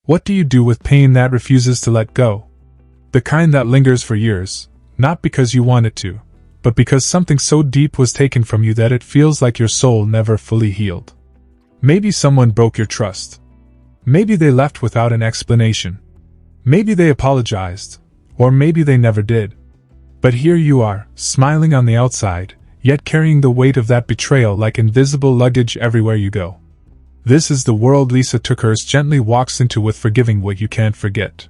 What do you do with pain that refuses to let go? The kind that lingers for years, not because you want it to, but because something so deep was taken from you that it feels like your soul never fully healed. Maybe someone broke your trust. Maybe they left without an explanation. Maybe they apologized, or maybe they never did. But here you are, smiling on the outside, yet carrying the weight of that betrayal like invisible luggage everywhere you go. This is the world Lysa TerKeurst gently walks into with Forgiving What You Can't Forget.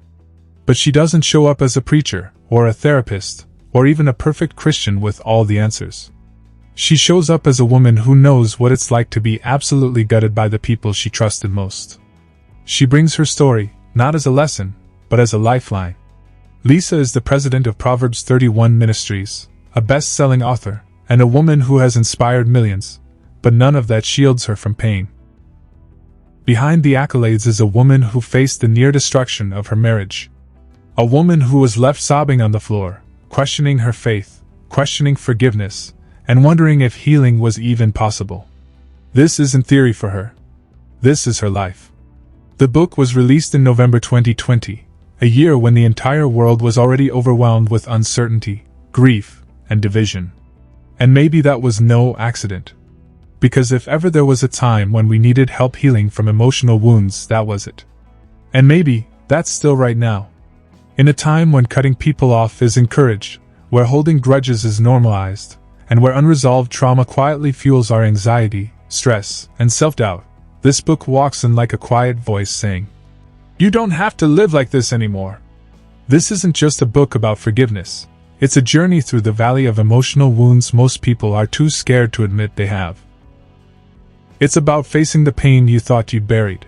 But she doesn't show up as a preacher, or a therapist, or even a perfect Christian with all the answers. She shows up as a woman who knows what it's like to be absolutely gutted by the people she trusted most. She brings her story, not as a lesson, but as a lifeline. Lysa is the president of Proverbs 31 Ministries, a best-selling author, and a woman who has inspired millions, but none of that shields her from pain. Behind the accolades is a woman who faced the near destruction of her marriage. A woman who was left sobbing on the floor, questioning her faith, questioning forgiveness, and wondering if healing was even possible. This isn't theory for her. This is her life. The book was released in November 2020, a year when the entire world was already overwhelmed with uncertainty, grief, and division. And maybe that was no accident. Because if ever there was a time when we needed help healing from emotional wounds, that was it. And maybe that's still right now. In a time when cutting people off is encouraged, where holding grudges is normalized, and where unresolved trauma quietly fuels our anxiety, stress, and self-doubt, this book walks in like a quiet voice saying, "You don't have to live like this anymore." This isn't just a book about forgiveness. It's a journey through the valley of emotional wounds most people are too scared to admit they have. It's about facing the pain you thought you'd buried.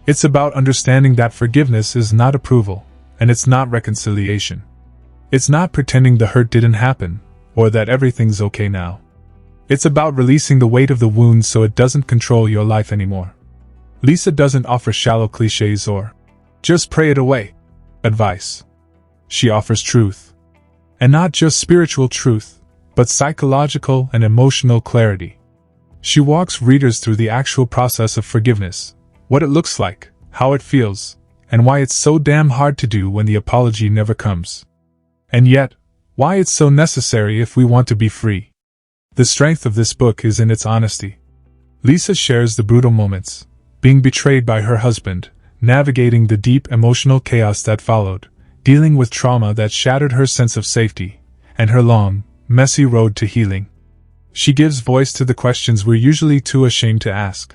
It's about understanding that forgiveness is not approval, and it's not reconciliation. It's not pretending the hurt didn't happen, or that everything's okay now. It's about releasing the weight of the wound so it doesn't control your life anymore. Lysa doesn't offer shallow cliches or "just pray it away" advice. She offers truth. And not just spiritual truth, but psychological and emotional clarity. She walks readers through the actual process of forgiveness, what it looks like, how it feels, and why it's so damn hard to do when the apology never comes. And yet, why it's so necessary if we want to be free. The strength of this book is in its honesty. Lysa shares the brutal moments, being betrayed by her husband, navigating the deep emotional chaos that followed, dealing with trauma that shattered her sense of safety, and her long, messy road to healing. She gives voice to the questions we're usually too ashamed to ask.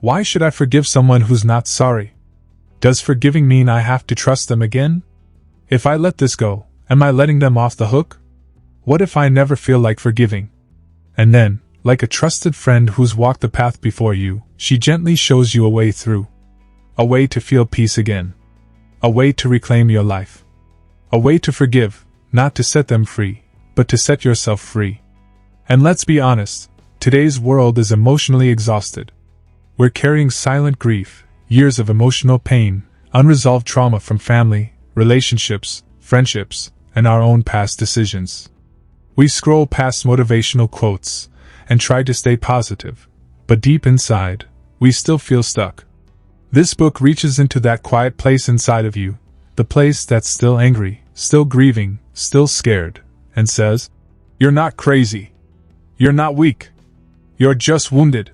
Why should I forgive someone who's not sorry? Does forgiving mean I have to trust them again? If I let this go, am I letting them off the hook? What if I never feel like forgiving? And then, like a trusted friend who's walked the path before you, she gently shows you a way through. A way to feel peace again. A way to reclaim your life. A way to forgive, not to set them free, but to set yourself free. And let's be honest, today's world is emotionally exhausted. We're carrying silent grief, years of emotional pain, unresolved trauma from family, relationships, friendships, and our own past decisions. We scroll past motivational quotes and try to stay positive, but deep inside, we still feel stuck. This book reaches into that quiet place inside of you, the place that's still angry, still grieving, still scared, and says, "You're not crazy. You're not weak. You're just wounded.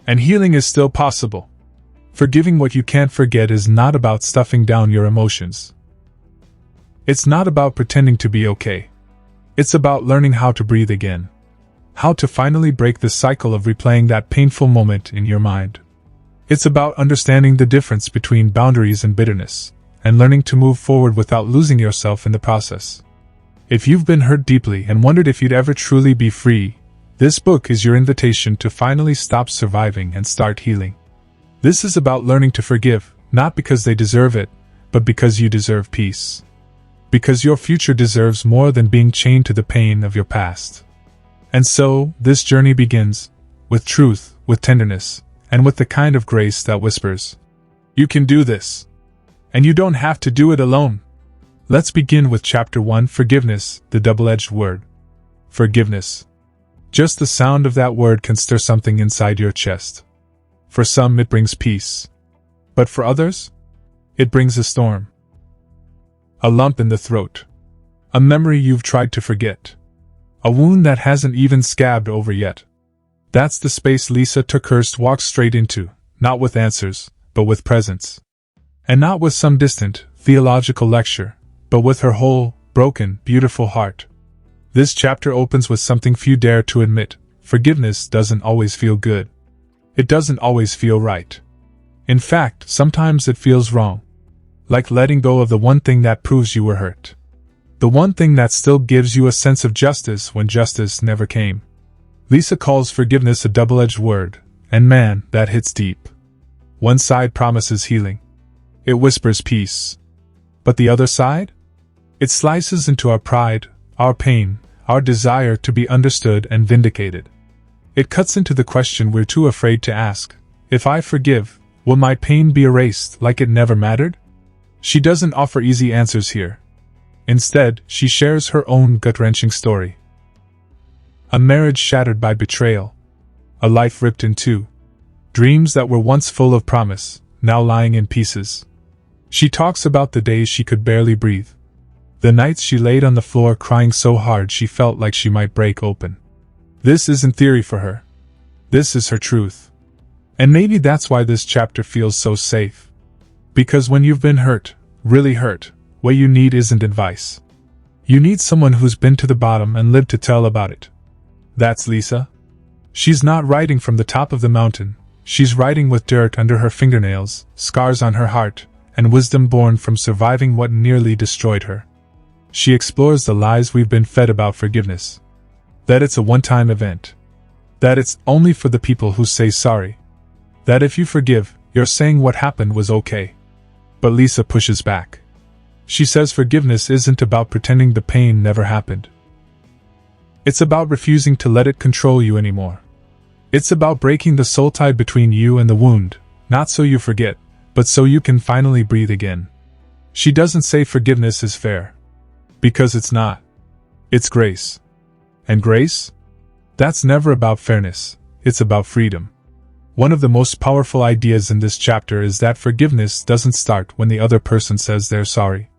And healing is still possible." Forgiving What You Can't Forget is not about stuffing down your emotions. It's not about pretending to be okay. It's about learning how to breathe again. How to finally break the cycle of replaying that painful moment in your mind. It's about understanding the difference between boundaries and bitterness, and learning to move forward without losing yourself in the process. If you've been hurt deeply and wondered if you'd ever truly be free, this book is your invitation to finally stop surviving and start healing. This is about learning to forgive, not because they deserve it, but because you deserve peace. Because your future deserves more than being chained to the pain of your past. And so, this journey begins, with truth, with tenderness, and with the kind of grace that whispers, "You can do this. And you don't have to do it alone." Let's begin with Chapter 1, Forgiveness, the double-edged word. Forgiveness. Just the sound of that word can stir something inside your chest. For some it brings peace. But for others, it brings a storm. A lump in the throat. A memory you've tried to forget. A wound that hasn't even scabbed over yet. That's the space Lysa TerKeurst walks straight into, not with answers, but with presence. And not with some distant, theological lecture, but with her whole, broken, beautiful heart. This chapter opens with something few dare to admit: forgiveness doesn't always feel good. It doesn't always feel right. In fact, sometimes it feels wrong. Like letting go of the one thing that proves you were hurt. The one thing that still gives you a sense of justice when justice never came. Lysa calls forgiveness a double-edged word, and man, that hits deep. One side promises healing. It whispers peace. But the other side? It slices into our pride, our pain, our desire to be understood and vindicated. It cuts into the question we're too afraid to ask: if I forgive, will my pain be erased like it never mattered? She doesn't offer easy answers here. Instead, she shares her own gut-wrenching story. A marriage shattered by betrayal. A life ripped in two. Dreams that were once full of promise, now lying in pieces. She talks about the days she could barely breathe. The nights she laid on the floor crying so hard she felt like she might break open. This isn't theory for her. This is her truth. And maybe that's why this chapter feels so safe. Because when you've been hurt, really hurt, what you need isn't advice. You need someone who's been to the bottom and lived to tell about it. That's Lysa. She's not writing from the top of the mountain. She's writing with dirt under her fingernails, scars on her heart, and wisdom born from surviving what nearly destroyed her. She explores the lies we've been fed about forgiveness. That it's a one-time event. That it's only for the people who say sorry. That if you forgive, you're saying what happened was okay. But Lysa pushes back. She says forgiveness isn't about pretending the pain never happened. It's about refusing to let it control you anymore. It's about breaking the soul tie between you and the wound, not so you forget, but so you can finally breathe again. She doesn't say forgiveness is fair. Because it's not. It's grace. And grace? That's never about fairness, it's about freedom. One of the most powerful ideas in this chapter is that forgiveness doesn't start when the other person says they're sorry.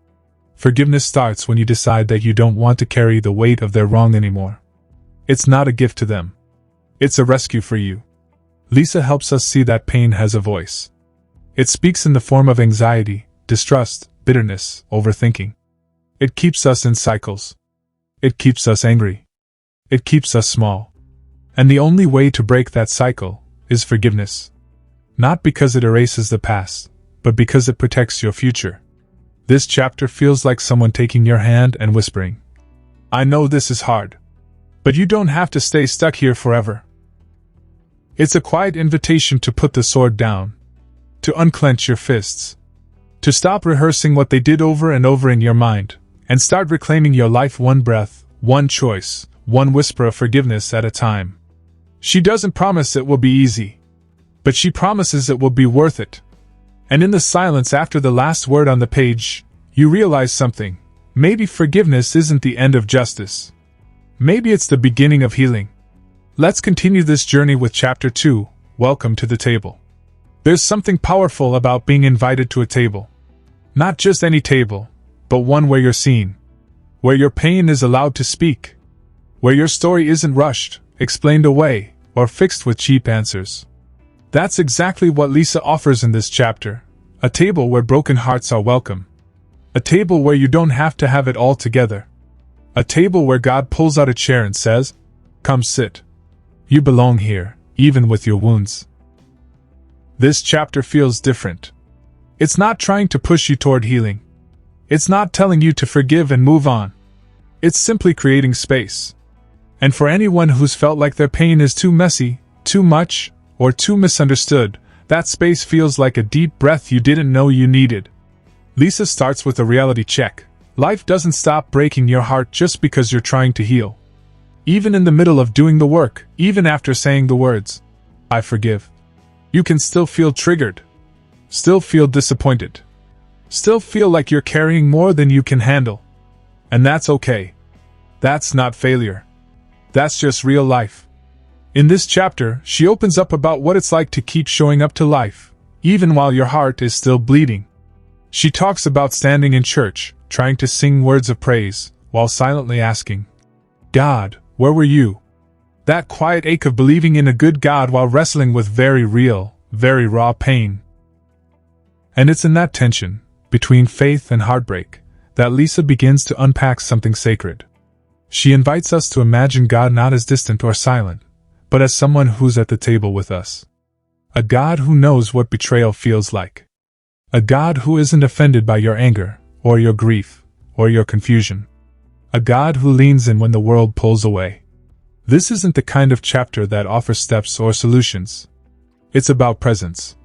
Forgiveness starts when you decide that you don't want to carry the weight of their wrong anymore. It's not a gift to them. It's a rescue for you. Lysa helps us see that pain has a voice. It speaks in the form of anxiety, distrust, bitterness, overthinking. It keeps us in cycles. It keeps us angry. It keeps us small. And the only way to break that cycle is forgiveness. Not because it erases the past, but because it protects your future. This chapter feels like someone taking your hand and whispering, I know this is hard, but you don't have to stay stuck here forever. It's a quiet invitation to put the sword down, to unclench your fists, to stop rehearsing what they did over and over in your mind, and start reclaiming your life one breath, one choice, one whisper of forgiveness at a time. She doesn't promise it will be easy, but she promises it will be worth it. And in the silence after the last word on the page, you realize something. Maybe forgiveness isn't the end of justice. Maybe it's the beginning of healing. Let's continue this journey with Chapter 2, Welcome to the Table. There's something powerful about being invited to a table. Not just any table, but one where you're seen. Where your pain is allowed to speak. Where your story isn't rushed, explained away, or fixed with cheap answers. That's exactly what Lysa offers in this chapter. A table where broken hearts are welcome. A table where you don't have to have it all together. A table where God pulls out a chair and says, Come sit. You belong here, even with your wounds. This chapter feels different. It's not trying to push you toward healing. It's not telling you to forgive and move on. It's simply creating space. And for anyone who's felt like their pain is too messy, too much, or too misunderstood, that space feels like a deep breath you didn't know you needed. Lysa starts with a reality check. Life doesn't stop breaking your heart just because you're trying to heal. Even in the middle of doing the work, even after saying the words, I forgive, you can still feel triggered. Still feel disappointed. Still feel like you're carrying more than you can handle. And that's okay. That's not failure. That's just real life. In this chapter, she opens up about what it's like to keep showing up to life, even while your heart is still bleeding. She talks about standing in church, trying to sing words of praise, while silently asking, God, where were you? That quiet ache of believing in a good God while wrestling with very real, very raw pain. And it's in that tension, between faith and heartbreak, that Lysa begins to unpack something sacred. She invites us to imagine God not as distant or silent, but as someone who's at the table with us. A God who knows what betrayal feels like. A God who isn't offended by your anger, or your grief, or your confusion. A God who leans in when the world pulls away. This isn't the kind of chapter that offers steps or solutions. It's about presence.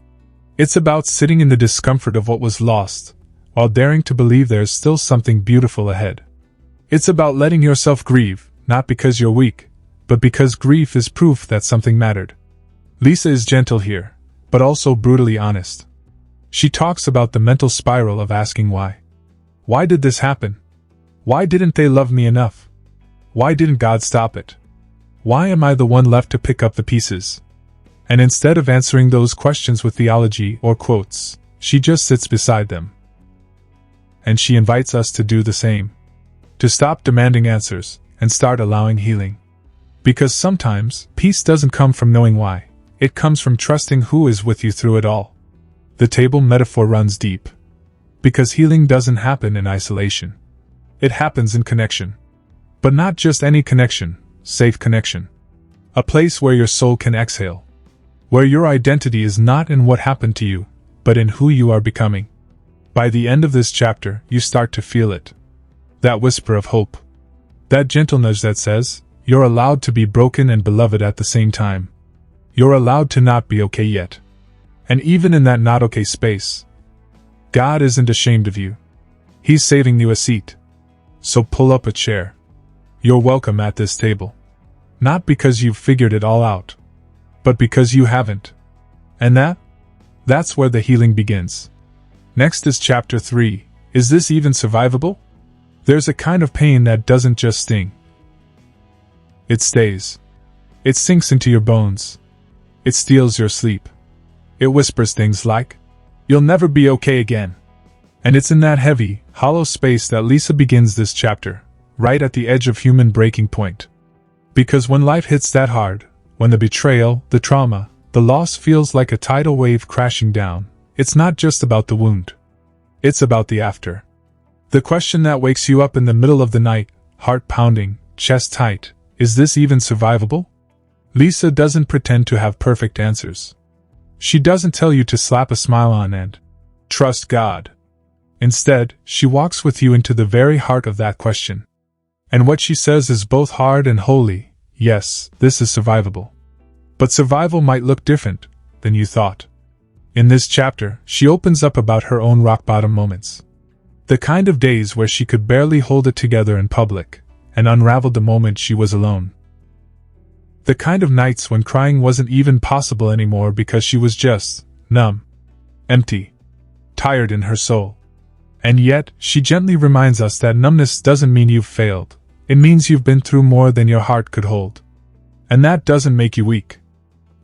It's about sitting in the discomfort of what was lost, while daring to believe there's still something beautiful ahead. It's about letting yourself grieve, not because you're weak, but because grief is proof that something mattered. Lysa is gentle here, but also brutally honest. She talks about the mental spiral of asking why. Why did this happen? Why didn't they love me enough? Why didn't God stop it? Why am I the one left to pick up the pieces? And instead of answering those questions with theology or quotes, she just sits beside them. And she invites us to do the same. To stop demanding answers, and start allowing healing. Because sometimes, peace doesn't come from knowing why, it comes from trusting who is with you through it all. The table metaphor runs deep. Because healing doesn't happen in isolation. It happens in connection. But not just any connection, safe connection. A place where your soul can exhale. Where your identity is not in what happened to you, but in who you are becoming. By the end of this chapter, you start to feel it. That whisper of hope. That gentle nudge that says, you're allowed to be broken and beloved at the same time. You're allowed to not be okay yet. And even in that not okay space, God isn't ashamed of you. He's saving you a seat. So pull up a chair. You're welcome at this table. Not because you've figured it all out, but because you haven't. And that's where the healing begins. Next is chapter 3. Is this even survivable? There's a kind of pain that doesn't just sting. It stays. It sinks into your bones. It steals your sleep. It whispers things like, you'll never be okay again. And it's in that heavy, hollow space that Lysa begins this chapter, right at the edge of human breaking point. Because when life hits that hard, when the betrayal, the trauma, the loss feels like a tidal wave crashing down, it's not just about the wound. It's about the after. The question that wakes you up in the middle of the night, heart pounding, chest tight, is this even survivable? Lysa doesn't pretend to have perfect answers. She doesn't tell you to slap a smile on and trust God. Instead, she walks with you into the very heart of that question. And what she says is both hard and holy. Yes, this is survivable. But survival might look different than you thought. In this chapter, she opens up about her own rock-bottom moments. The kind of days where she could barely hold it together in public, and unraveled the moment she was alone. The kind of nights when crying wasn't even possible anymore because she was just numb, empty, tired in her soul. And yet, she gently reminds us that numbness doesn't mean you've failed. It means you've been through more than your heart could hold. And that doesn't make you weak.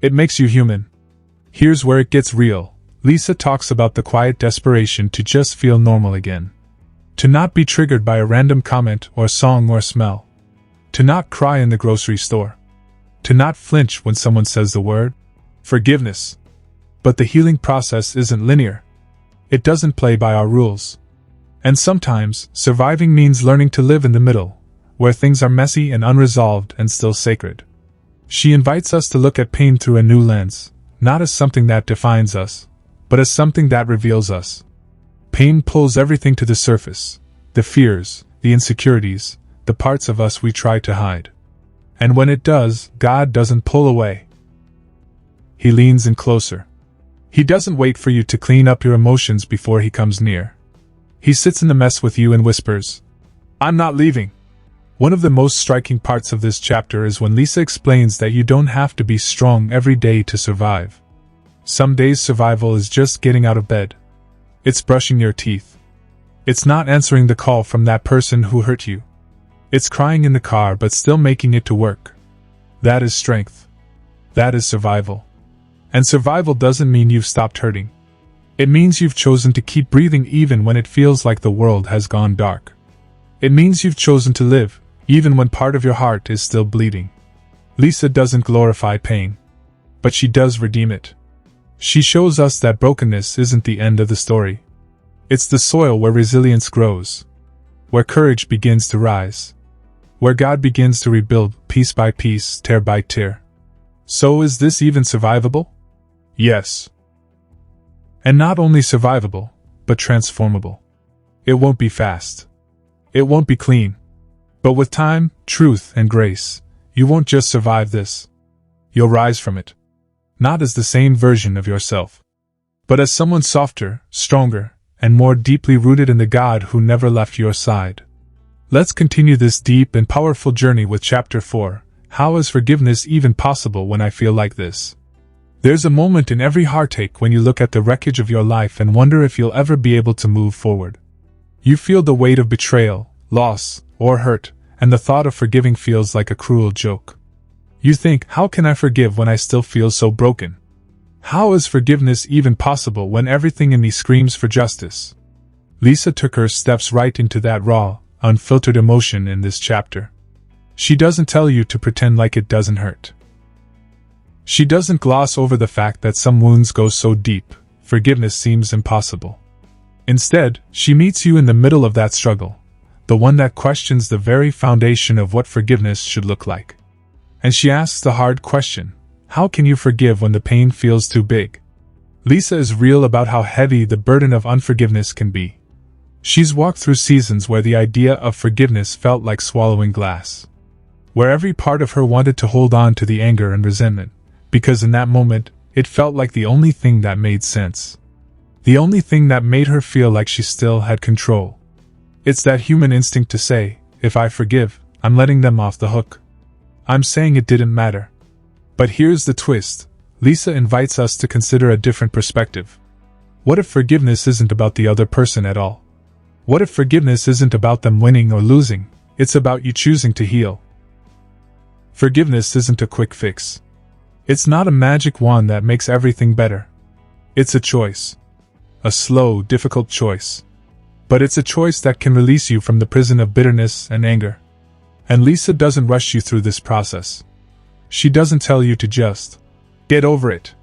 It makes you human. Here's where it gets real. Lysa talks about the quiet desperation to just feel normal again. To not be triggered by a random comment or song or smell. To not cry in the grocery store. To not flinch when someone says the word forgiveness. But the healing process isn't linear. It doesn't play by our rules. And sometimes, surviving means learning to live in the middle, where things are messy and unresolved and still sacred. She invites us to look at pain through a new lens, not as something that defines us, but as something that reveals us. Pain pulls everything to the surface, the fears, the insecurities, the parts of us we try to hide. And when it does, God doesn't pull away. He leans in closer. He doesn't wait for you to clean up your emotions before he comes near. He sits in the mess with you and whispers, I'm not leaving. One of the most striking parts of this chapter is when Lysa explains that you don't have to be strong every day to survive. Some days survival is just getting out of bed. It's brushing your teeth. It's not answering the call from that person who hurt you. It's crying in the car but still making it to work. That is strength. That is survival. And survival doesn't mean you've stopped hurting. It means you've chosen to keep breathing even when it feels like the world has gone dark. It means you've chosen to live, even when part of your heart is still bleeding. Lysa doesn't glorify pain, but she does redeem it. She shows us that brokenness isn't the end of the story. It's the soil where resilience grows, where courage begins to rise, where God begins to rebuild piece by piece, tear by tear. So is this even survivable? Yes. And not only survivable, but transformable. It won't be fast. It won't be clean. But with time, truth, and grace, you won't just survive this. You'll rise from it. Not as the same version of yourself, but as someone softer, stronger, and more deeply rooted in the God who never left your side. Let's continue this deep and powerful journey with Chapter 4, How is Forgiveness Even Possible When I Feel Like This? There's a moment in every heartache when you look at the wreckage of your life and wonder if you'll ever be able to move forward. You feel the weight of betrayal, loss, or hurt, and the thought of forgiving feels like a cruel joke. You think, how can I forgive when I still feel so broken? How is forgiveness even possible when everything in me screams for justice? Lysa TerKeurst steps right into that raw, unfiltered emotion in this chapter. She doesn't tell you to pretend like it doesn't hurt. She doesn't gloss over the fact that some wounds go so deep, forgiveness seems impossible. Instead, she meets you in the middle of that struggle, the one that questions the very foundation of what forgiveness should look like. And she asks the hard question, how can you forgive when the pain feels too big? Lysa is real about how heavy the burden of unforgiveness can be. She's walked through seasons where the idea of forgiveness felt like swallowing glass, where every part of her wanted to hold on to the anger and resentment, because in that moment, it felt like the only thing that made sense. The only thing that made her feel like she still had control. It's that human instinct to say, if I forgive, I'm letting them off the hook. I'm saying it didn't matter. But here's the twist. Lysa invites us to consider a different perspective. What if forgiveness isn't about the other person at all? What if forgiveness isn't about them winning or losing? It's about you choosing to heal. Forgiveness isn't a quick fix. It's not a magic wand that makes everything better. It's a choice. A slow, difficult choice. But it's a choice that can release you from the prison of bitterness and anger. And Lysa doesn't rush you through this process. She doesn't tell you to just get over it.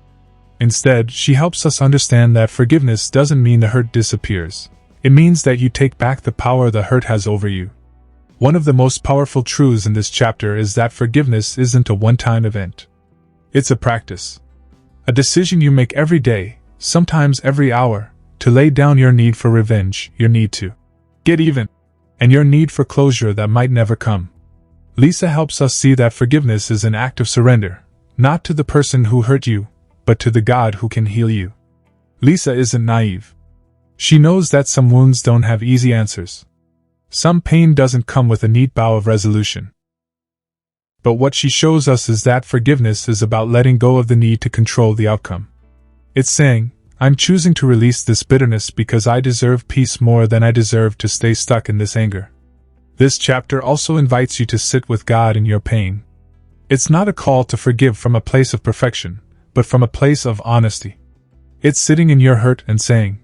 Instead, she helps us understand that forgiveness doesn't mean the hurt disappears. It means that you take back the power the hurt has over you. One of the most powerful truths in this chapter is that forgiveness isn't a one-time event. It's a practice. A decision you make every day, sometimes every hour, to lay down your need for revenge, your need to get even, and your need for closure that might never come. Lysa helps us see that forgiveness is an act of surrender, not to the person who hurt you, but to the God who can heal you. Lysa isn't naive. She knows that some wounds don't have easy answers. Some pain doesn't come with a neat bow of resolution. But what she shows us is that forgiveness is about letting go of the need to control the outcome. It's saying, I'm choosing to release this bitterness because I deserve peace more than I deserve to stay stuck in this anger. This chapter also invites you to sit with God in your pain. It's not a call to forgive from a place of perfection, but from a place of honesty. It's sitting in your hurt and saying,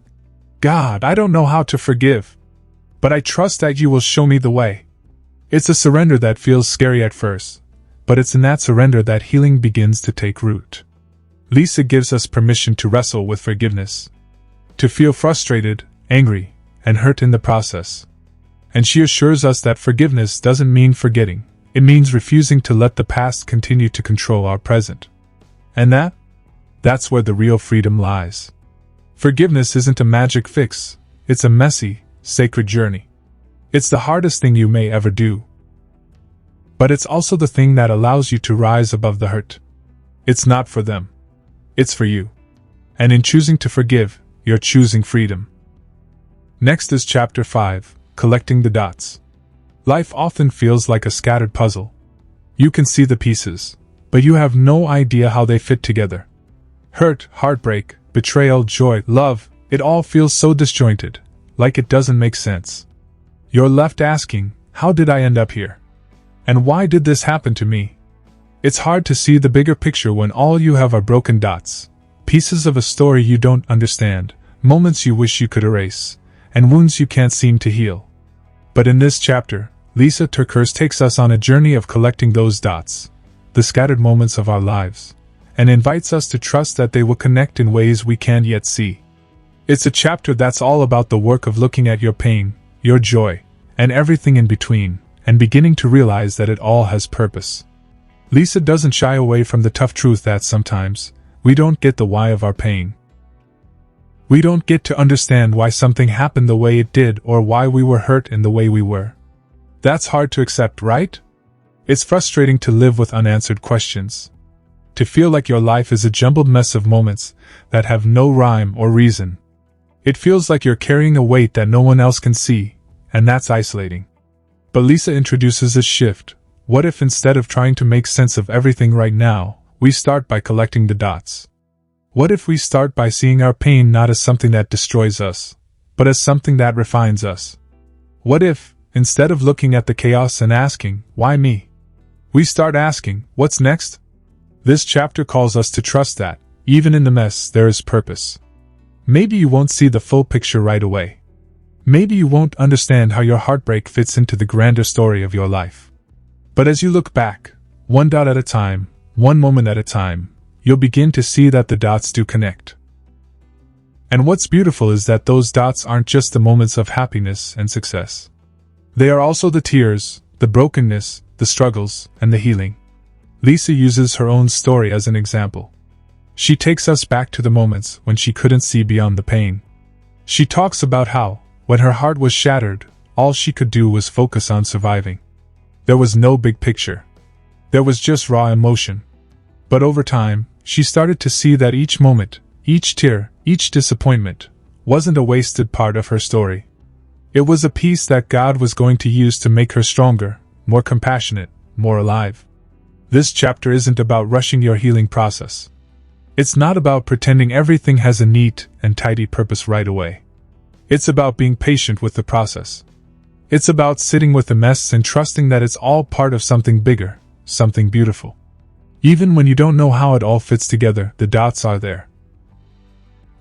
God, I don't know how to forgive, but I trust that you will show me the way. It's a surrender that feels scary at first, but it's in that surrender that healing begins to take root. Lysa gives us permission to wrestle with forgiveness, to feel frustrated, angry, and hurt in the process. And she assures us that forgiveness doesn't mean forgetting, it means refusing to let the past continue to control our present. And that's where the real freedom lies. Forgiveness isn't a magic fix, it's a messy, sacred journey. It's the hardest thing you may ever do. But it's also the thing that allows you to rise above the hurt. It's not for them. It's for you. And in choosing to forgive, you're choosing freedom. Next is Chapter 5, Collecting the Dots. Life often feels like a scattered puzzle. You can see the pieces, but you have no idea how they fit together. Hurt, heartbreak, betrayal, joy, love, it all feels so disjointed, like it doesn't make sense. You're left asking, how did I end up here? And why did this happen to me? It's hard to see the bigger picture when all you have are broken dots, pieces of a story you don't understand, moments you wish you could erase, and wounds you can't seem to heal. But in this chapter, Lysa TerKeurst takes us on a journey of collecting those dots, the scattered moments of our lives, and invites us to trust that they will connect in ways we can't yet see. It's a chapter that's all about the work of looking at your pain, your joy, and everything in between, and beginning to realize that it all has purpose. Lysa doesn't shy away from the tough truth that sometimes, we don't get the why of our pain. We don't get to understand why something happened the way it did or why we were hurt in the way we were. That's hard to accept, right? It's frustrating to live with unanswered questions. To feel like your life is a jumbled mess of moments that have no rhyme or reason. It feels like you're carrying a weight that no one else can see, and that's isolating. But Lysa introduces a shift. What if instead of trying to make sense of everything right now, we start by collecting the dots? What if we start by seeing our pain not as something that destroys us, but as something that refines us? What if, instead of looking at the chaos and asking, why me? We start asking, what's next? This chapter calls us to trust that, even in the mess, there is purpose. Maybe you won't see the full picture right away. Maybe you won't understand how your heartbreak fits into the grander story of your life. But as you look back, one dot at a time, one moment at a time, you'll begin to see that the dots do connect. And what's beautiful is that those dots aren't just the moments of happiness and success. They are also the tears, the brokenness, the struggles, and the healing. Lysa uses her own story as an example. She takes us back to the moments when she couldn't see beyond the pain. She talks about how, when her heart was shattered, all she could do was focus on surviving. There was no big picture. There was just raw emotion. But over time, she started to see that each moment, each tear, each disappointment, wasn't a wasted part of her story. It was a piece that God was going to use to make her stronger, more compassionate, more alive. This chapter isn't about rushing your healing process. It's not about pretending everything has a neat and tidy purpose right away. It's about being patient with the process. It's about sitting with the mess and trusting that it's all part of something bigger, something beautiful. Even when you don't know how it all fits together, the dots are there.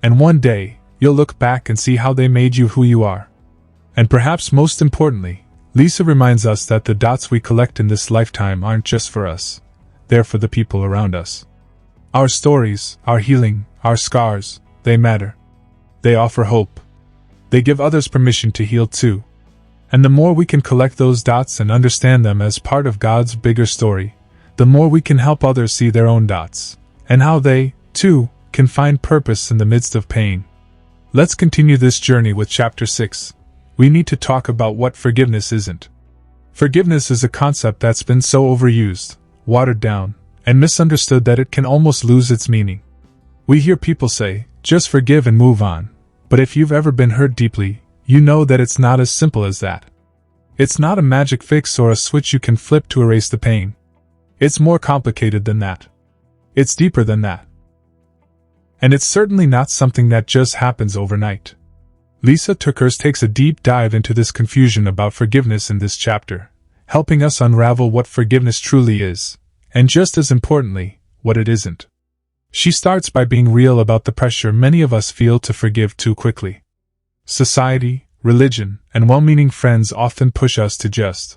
And one day, you'll look back and see how they made you who you are. And perhaps most importantly, Lysa reminds us that the dots we collect in this lifetime aren't just for us. They're for the people around us. Our stories, our healing, our scars, they matter. They offer hope. They give others permission to heal too. And the more we can collect those dots and understand them as part of God's bigger story, the more we can help others see their own dots, and how they, too, can find purpose in the midst of pain. Let's continue this journey with Chapter 6. We need to talk about what forgiveness isn't. Forgiveness is a concept that's been so overused, watered down, and misunderstood that it can almost lose its meaning. We hear people say, just forgive and move on, but if you've ever been hurt deeply, you know that it's not as simple as that. It's not a magic fix or a switch you can flip to erase the pain. It's more complicated than that. It's deeper than that. And it's certainly not something that just happens overnight. Lysa TerKeurst takes a deep dive into this confusion about forgiveness in this chapter, helping us unravel what forgiveness truly is, and just as importantly, what it isn't. She starts by being real about the pressure many of us feel to forgive too quickly. Society, religion, and well-meaning friends often push us to just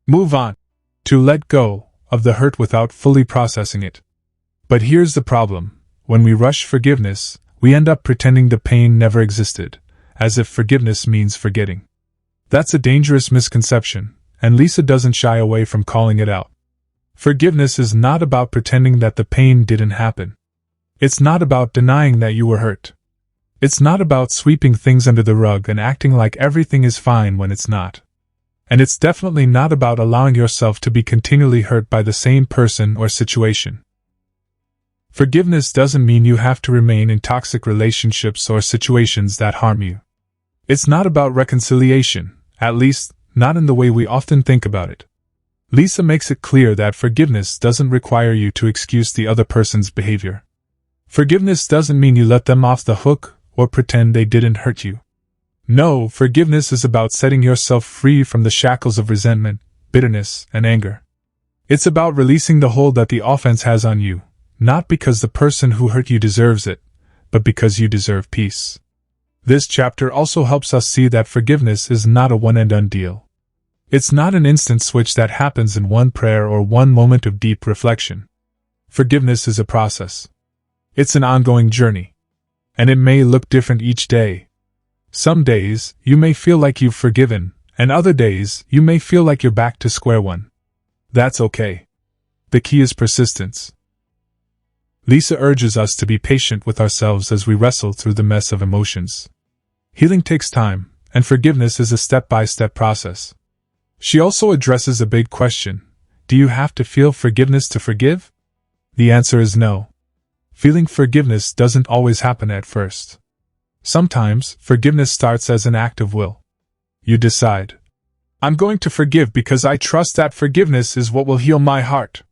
move on, to let go of the hurt without fully processing it. But here's the problem. When we rush forgiveness, we end up pretending the pain never existed, as if forgiveness means forgetting. That's a dangerous misconception, and Lysa doesn't shy away from calling it out. Forgiveness is not about pretending that the pain didn't happen. It's not about denying that you were hurt. It's not about sweeping things under the rug and acting like everything is fine when it's not. And it's definitely not about allowing yourself to be continually hurt by the same person or situation. Forgiveness doesn't mean you have to remain in toxic relationships or situations that harm you. It's not about reconciliation, at least, not in the way we often think about it. Lysa makes it clear that forgiveness doesn't require you to excuse the other person's behavior. Forgiveness doesn't mean you let them off the hook or pretend they didn't hurt you. No, forgiveness is about setting yourself free from the shackles of resentment, bitterness, and anger. It's about releasing the hold that the offense has on you, not because the person who hurt you deserves it, but because you deserve peace. This chapter also helps us see that forgiveness is not a one-and-done deal. It's not an instant switch that happens in one prayer or one moment of deep reflection. Forgiveness is a process. It's an ongoing journey. And it may look different each day. Some days, you may feel like you've forgiven, and other days, you may feel like you're back to square one. That's okay. The key is persistence. Lysa urges us to be patient with ourselves as we wrestle through the mess of emotions. Healing takes time, and forgiveness is a step-by-step process. She also addresses a big question: do you have to feel forgiveness to forgive? The answer is no. Feeling forgiveness doesn't always happen at first. Sometimes, forgiveness starts as an act of will. You decide, I'm going to forgive because I trust that forgiveness is what will heal my heart.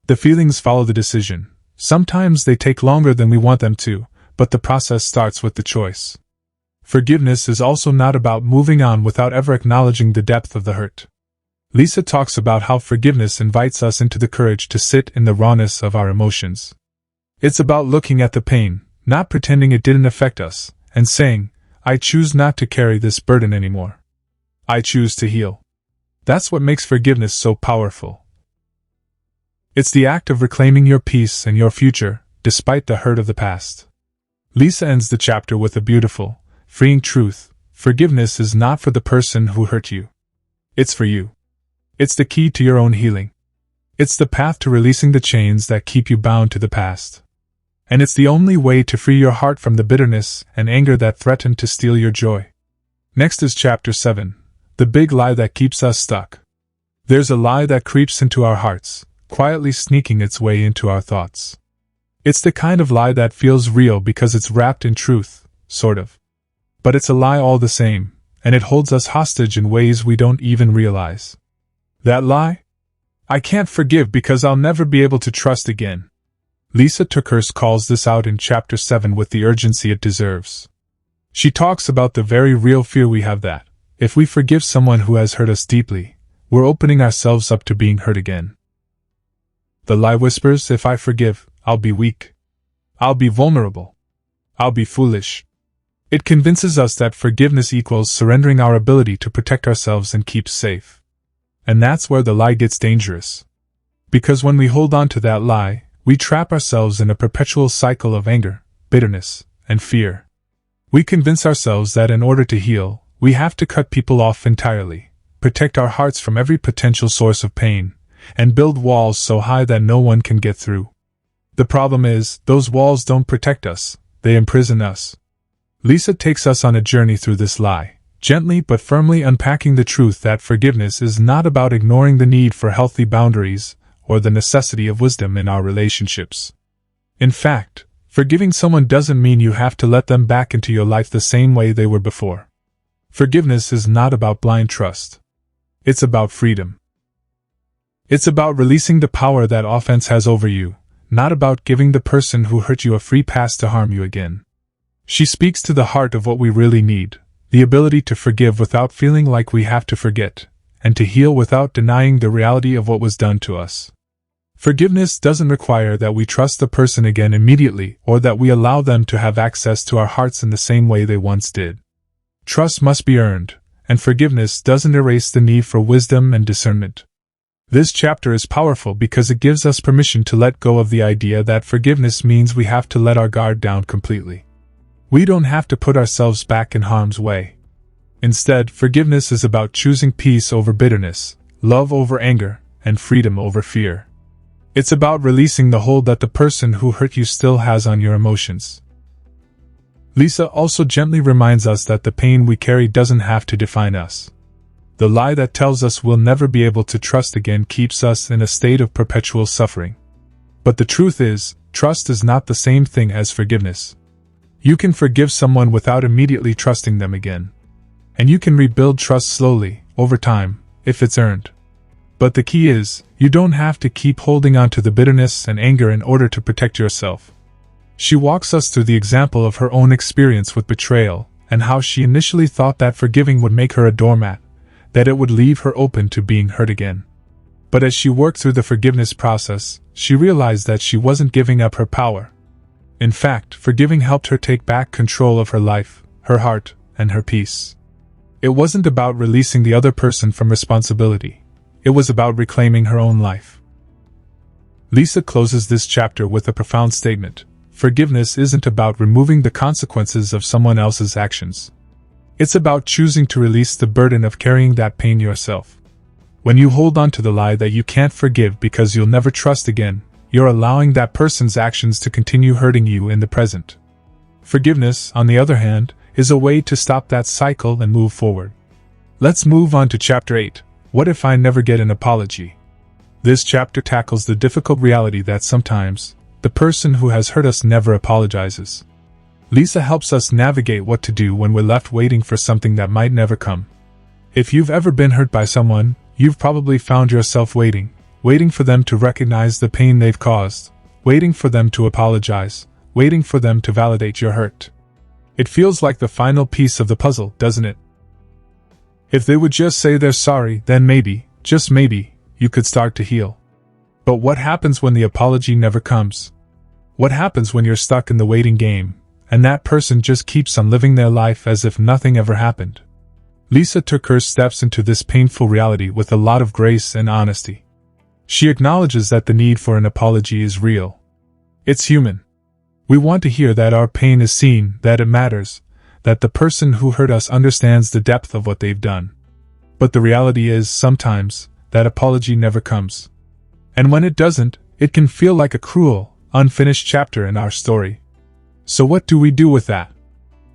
The feelings follow the decision. Sometimes they take longer than we want them to, but the process starts with the choice. Forgiveness is also not about moving on without ever acknowledging the depth of the hurt. Lysa talks about how forgiveness invites us into the courage to sit in the rawness of our emotions. It's about looking at the pain, not pretending it didn't affect us, and saying, I choose not to carry this burden anymore. I choose to heal. That's what makes forgiveness so powerful. It's the act of reclaiming your peace and your future, despite the hurt of the past. Lysa ends the chapter with a beautiful, freeing truth: forgiveness is not for the person who hurt you. It's for you. It's the key to your own healing. It's the path to releasing the chains that keep you bound to the past. And it's the only way to free your heart from the bitterness and anger that threaten to steal your joy. Next is Chapter 7, the big lie that keeps us stuck. There's a lie that creeps into our hearts, quietly sneaking its way into our thoughts. It's the kind of lie that feels real because it's wrapped in truth, sort of. But it's a lie all the same, and it holds us hostage in ways we don't even realize. That lie? I can't forgive because I'll never be able to trust again. Lysa TerKeurst calls this out in Chapter 7 with the urgency it deserves. She talks about the very real fear we have that, if we forgive someone who has hurt us deeply, we're opening ourselves up to being hurt again. The lie whispers, if I forgive, I'll be weak. I'll be vulnerable. I'll be foolish. It convinces us that forgiveness equals surrendering our ability to protect ourselves and keep safe. And that's where the lie gets dangerous. Because when we hold on to that lie, we trap ourselves in a perpetual cycle of anger, bitterness, and fear. We convince ourselves that in order to heal, we have to cut people off entirely, protect our hearts from every potential source of pain, and build walls so high that no one can get through. The problem is, those walls don't protect us, they imprison us. Lysa takes us on a journey through this lie, gently but firmly unpacking the truth that forgiveness is not about ignoring the need for healthy boundaries or the necessity of wisdom in our relationships. In fact, forgiving someone doesn't mean you have to let them back into your life the same way they were before. Forgiveness is not about blind trust. It's about freedom. It's about releasing the power that offense has over you, not about giving the person who hurt you a free pass to harm you again. She speaks to the heart of what we really need, the ability to forgive without feeling like we have to forget, and to heal without denying the reality of what was done to us. Forgiveness doesn't require that we trust the person again immediately or that we allow them to have access to our hearts in the same way they once did. Trust must be earned, and forgiveness doesn't erase the need for wisdom and discernment. This chapter is powerful because it gives us permission to let go of the idea that forgiveness means we have to let our guard down completely. We don't have to put ourselves back in harm's way. Instead, forgiveness is about choosing peace over bitterness, love over anger, and freedom over fear. It's about releasing the hold that the person who hurt you still has on your emotions. Lysa also gently reminds us that the pain we carry doesn't have to define us. The lie that tells us we'll never be able to trust again keeps us in a state of perpetual suffering. But the truth is, trust is not the same thing as forgiveness. You can forgive someone without immediately trusting them again. And you can rebuild trust slowly, over time, if it's earned. But the key is, you don't have to keep holding on to the bitterness and anger in order to protect yourself. She walks us through the example of her own experience with betrayal, and how she initially thought that forgiving would make her a doormat, that it would leave her open to being hurt again. But as she worked through the forgiveness process, she realized that she wasn't giving up her power. In fact, forgiving helped her take back control of her life, her heart, and her peace. It wasn't about releasing the other person from responsibility. It was about reclaiming her own life. Lysa closes this chapter with a profound statement. Forgiveness isn't about removing the consequences of someone else's actions. It's about choosing to release the burden of carrying that pain yourself. When you hold on to the lie that you can't forgive because you'll never trust again, you're allowing that person's actions to continue hurting you in the present. Forgiveness, on the other hand, is a way to stop that cycle and move forward. Let's move on to Chapter 8. What if I never get an apology? This chapter tackles the difficult reality that sometimes, the person who has hurt us never apologizes. Lysa helps us navigate what to do when we're left waiting for something that might never come. If you've ever been hurt by someone, you've probably found yourself waiting for them to recognize the pain they've caused, waiting for them to apologize, waiting for them to validate your hurt. It feels like the final piece of the puzzle, doesn't it? If they would just say they're sorry, then maybe, just maybe, you could start to heal. But what happens when the apology never comes? What happens when you're stuck in the waiting game, and that person just keeps on living their life as if nothing ever happened? Lysa TerKeurst steps into this painful reality with a lot of grace and honesty. She acknowledges that the need for an apology is real. It's human. We want to hear that our pain is seen, that it matters, that the person who hurt us understands the depth of what they've done. But the reality is, sometimes, that apology never comes. And when it doesn't, it can feel like a cruel, unfinished chapter in our story. So what do we do with that?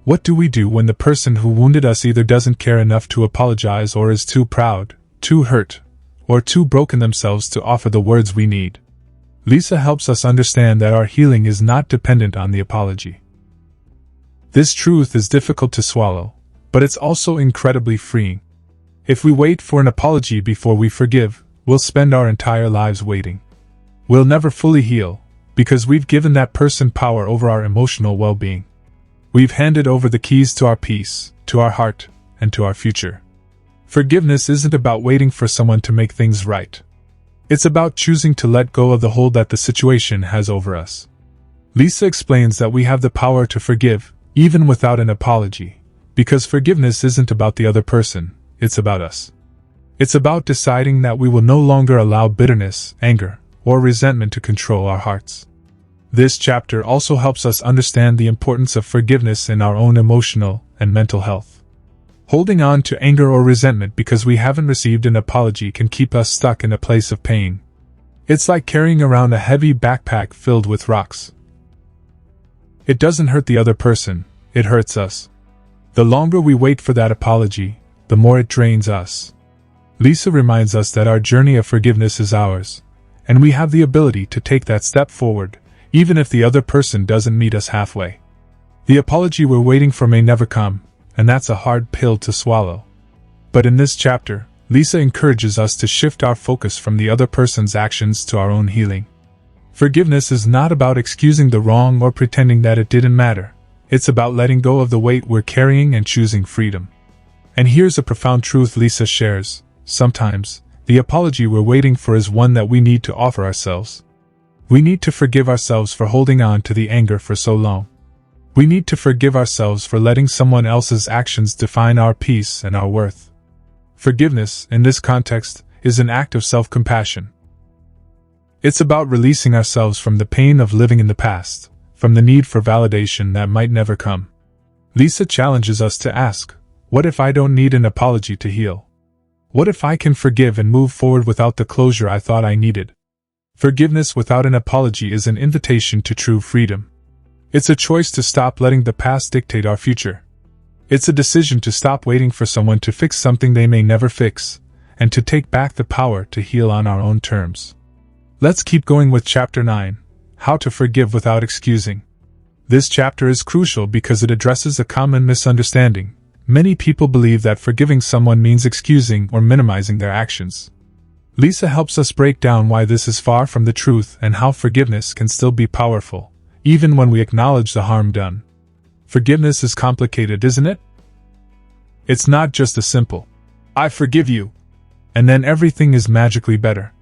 What do we do when the person who wounded us either doesn't care enough to apologize or is too proud, too hurt, or too broken themselves to offer the words we need? Lysa helps us understand that our healing is not dependent on the apology. This truth is difficult to swallow, but it's also incredibly freeing. If we wait for an apology before we forgive, we'll spend our entire lives waiting. We'll never fully heal, because we've given that person power over our emotional well-being. We've handed over the keys to our peace, to our heart, and to our future. Forgiveness isn't about waiting for someone to make things right. It's about choosing to let go of the hold that the situation has over us. Lysa explains that we have the power to forgive, even without an apology, because forgiveness isn't about the other person, it's about us. It's about deciding that we will no longer allow bitterness, anger, or resentment to control our hearts. This chapter also helps us understand the importance of forgiveness in our own emotional and mental health. Holding on to anger or resentment because we haven't received an apology can keep us stuck in a place of pain. It's like carrying around a heavy backpack filled with rocks. It doesn't hurt the other person, it hurts us. The longer we wait for that apology, the more it drains us. Lysa reminds us that our journey of forgiveness is ours, and we have the ability to take that step forward, even if the other person doesn't meet us halfway. The apology we're waiting for may never come, and that's a hard pill to swallow. But in this chapter, Lysa encourages us to shift our focus from the other person's actions to our own healing. Forgiveness is not about excusing the wrong or pretending that it didn't matter. It's about letting go of the weight we're carrying and choosing freedom. And here's a profound truth Lysa shares. Sometimes, the apology we're waiting for is one that we need to offer ourselves. We need to forgive ourselves for holding on to the anger for so long. We need to forgive ourselves for letting someone else's actions define our peace and our worth. Forgiveness, in this context, is an act of self-compassion. It's about releasing ourselves from the pain of living in the past, from the need for validation that might never come. Lysa challenges us to ask, what if I don't need an apology to heal? What if I can forgive and move forward without the closure I thought I needed? Forgiveness without an apology is an invitation to true freedom. It's a choice to stop letting the past dictate our future. It's a decision to stop waiting for someone to fix something they may never fix, and to take back the power to heal on our own terms. Let's keep going with Chapter 9, How to Forgive Without Excusing. This chapter is crucial because it addresses a common misunderstanding. Many people believe that forgiving someone means excusing or minimizing their actions. Lysa helps us break down why this is far from the truth and how forgiveness can still be powerful, even when we acknowledge the harm done. Forgiveness is complicated, isn't it? It's not just a simple, I forgive you, and then everything is magically better.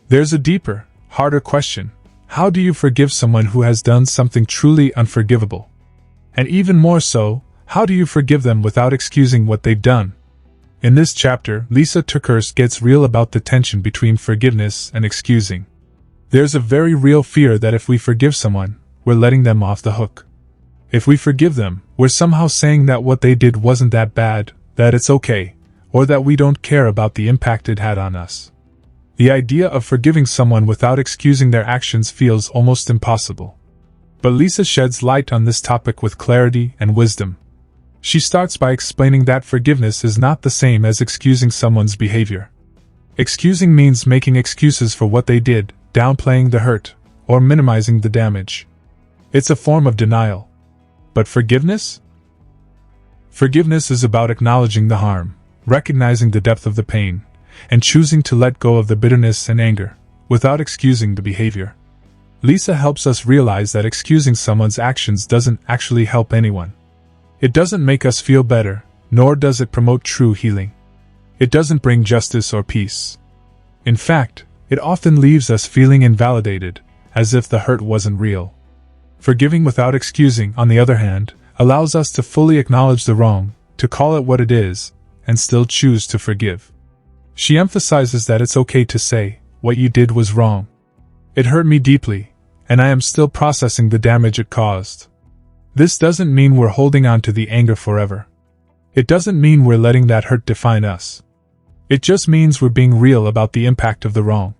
There's a deeper, harder question. How do you forgive someone who has done something truly unforgivable? And even more so, How do you forgive them without excusing what they've done? In this chapter, Lysa TerKeurst gets real about the tension between forgiveness and excusing. There's a very real fear that if we forgive someone, we're letting them off the hook. If we forgive them, we're somehow saying that what they did wasn't that bad, that it's okay, or that we don't care about the impact it had on us. The idea of forgiving someone without excusing their actions feels almost impossible. But Lysa sheds light on this topic with clarity and wisdom. She starts by explaining that forgiveness is not the same as excusing someone's behavior. Excusing means making excuses for what they did, downplaying the hurt, or minimizing the damage. It's a form of denial. But forgiveness? Forgiveness is about acknowledging the harm, recognizing the depth of the pain, and choosing to let go of the bitterness and anger, without excusing the behavior. Lysa helps us realize that excusing someone's actions doesn't actually help anyone. It doesn't make us feel better, nor does it promote true healing. It doesn't bring justice or peace. In fact, it often leaves us feeling invalidated, as if the hurt wasn't real. Forgiving without excusing, on the other hand, allows us to fully acknowledge the wrong, to call it what it is, and still choose to forgive. She emphasizes that it's okay to say, "What you did was wrong. It hurt me deeply, and I am still processing the damage it caused." This doesn't mean we're holding on to the anger forever. It doesn't mean we're letting that hurt define us. It just means we're being real about the impact of the wrong.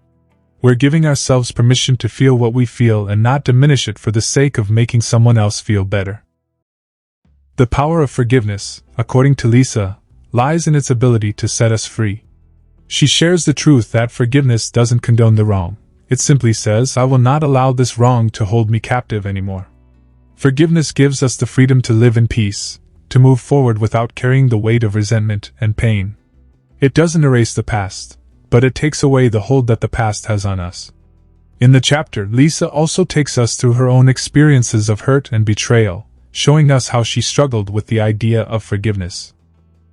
We're giving ourselves permission to feel what we feel and not diminish it for the sake of making someone else feel better. The power of forgiveness, according to Lysa, lies in its ability to set us free. She shares the truth that forgiveness doesn't condone the wrong. It simply says, "I will not allow this wrong to hold me captive anymore." Forgiveness gives us the freedom to live in peace, to move forward without carrying the weight of resentment and pain. It doesn't erase the past, but it takes away the hold that the past has on us. In the chapter, Lysa also takes us through her own experiences of hurt and betrayal, showing us how she struggled with the idea of forgiveness.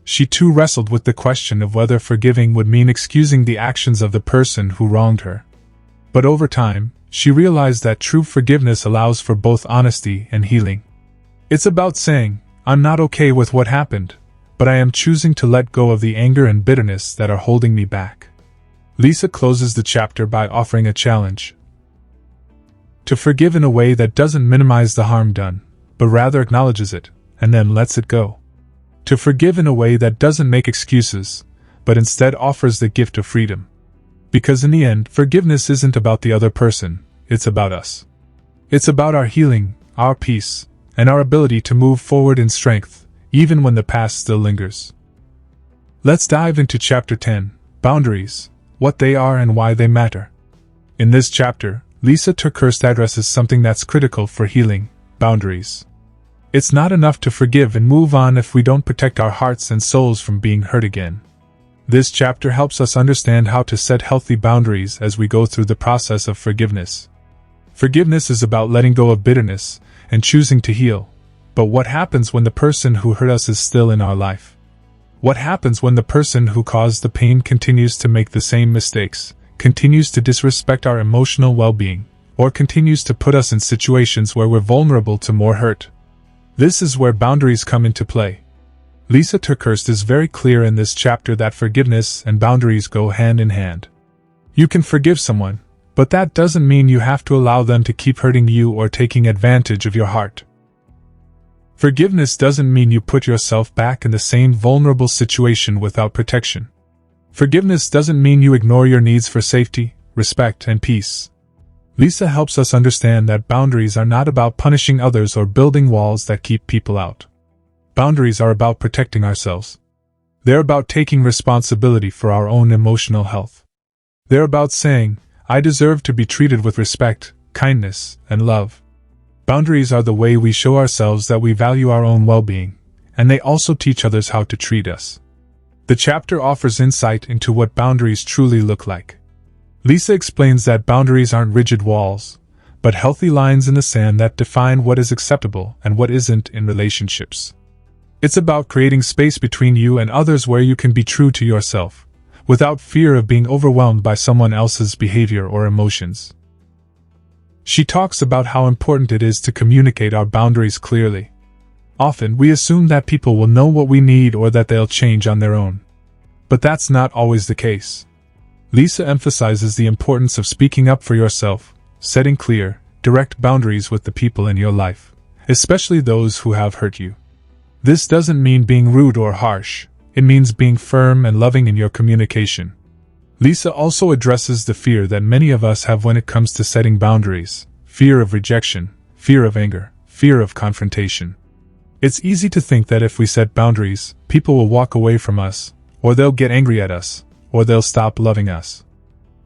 She too wrestled with the question of whether forgiving would mean excusing the actions of the person who wronged her. But over time, she realized that true forgiveness allows for both honesty and healing. It's about saying, "I'm not okay with what happened, but I am choosing to let go of the anger and bitterness that are holding me back." Lysa closes the chapter by offering a challenge. To forgive in a way that doesn't minimize the harm done, but rather acknowledges it, and then lets it go. To forgive in a way that doesn't make excuses, but instead offers the gift of freedom. Because in the end, forgiveness isn't about the other person, it's about us. It's about our healing, our peace, and our ability to move forward in strength, even when the past still lingers. Let's dive into Chapter 10, Boundaries, what they are and why they matter. In this chapter, Lysa TerKeurst addresses something that's critical for healing: boundaries. It's not enough to forgive and move on if we don't protect our hearts and souls from being hurt again. This chapter helps us understand how to set healthy boundaries as we go through the process of forgiveness. Forgiveness is about letting go of bitterness and choosing to heal. But what happens when the person who hurt us is still in our life? What happens when the person who caused the pain continues to make the same mistakes, continues to disrespect our emotional well-being, or continues to put us in situations where we're vulnerable to more hurt? This is where boundaries come into play. Lysa TerKeurst is very clear in this chapter that forgiveness and boundaries go hand in hand. You can forgive someone, but that doesn't mean you have to allow them to keep hurting you or taking advantage of your heart. Forgiveness doesn't mean you put yourself back in the same vulnerable situation without protection. Forgiveness doesn't mean you ignore your needs for safety, respect, and peace. Lysa helps us understand that boundaries are not about punishing others or building walls that keep people out. Boundaries are about protecting ourselves. They're about taking responsibility for our own emotional health. They're about saying, "I deserve to be treated with respect, kindness, and love." Boundaries are the way we show ourselves that we value our own well-being, and they also teach others how to treat us. The chapter offers insight into what boundaries truly look like. Lysa explains that boundaries aren't rigid walls, but healthy lines in the sand that define what is acceptable and what isn't in relationships. It's about creating space between you and others where you can be true to yourself, without fear of being overwhelmed by someone else's behavior or emotions. She talks about how important it is to communicate our boundaries clearly. Often, we assume that people will know what we need or that they'll change on their own. But that's not always the case. Lysa emphasizes the importance of speaking up for yourself, setting clear, direct boundaries with the people in your life, especially those who have hurt you. This doesn't mean being rude or harsh, it means being firm and loving in your communication. Lysa also addresses the fear that many of us have when it comes to setting boundaries: fear of rejection, fear of anger, fear of confrontation. It's easy to think that if we set boundaries, people will walk away from us, or they'll get angry at us, or they'll stop loving us.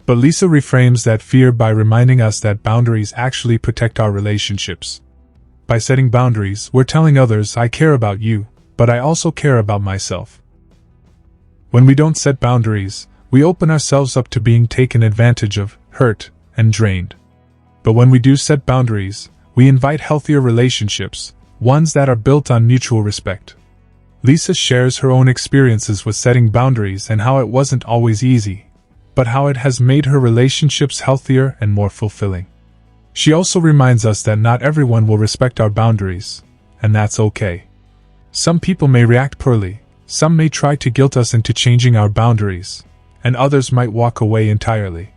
But Lysa reframes that fear by reminding us that boundaries actually protect our relationships. By setting boundaries, we're telling others, I care about you, but I also care about myself. When we don't set boundaries, we open ourselves up to being taken advantage of, hurt, and drained. But when we do set boundaries, we invite healthier relationships, ones that are built on mutual respect. Lysa shares her own experiences with setting boundaries and how it wasn't always easy, but how it has made her relationships healthier and more fulfilling. She also reminds us that not everyone will respect our boundaries, and that's okay. Some people may react poorly, some may try to guilt us into changing our boundaries, and others might walk away entirely.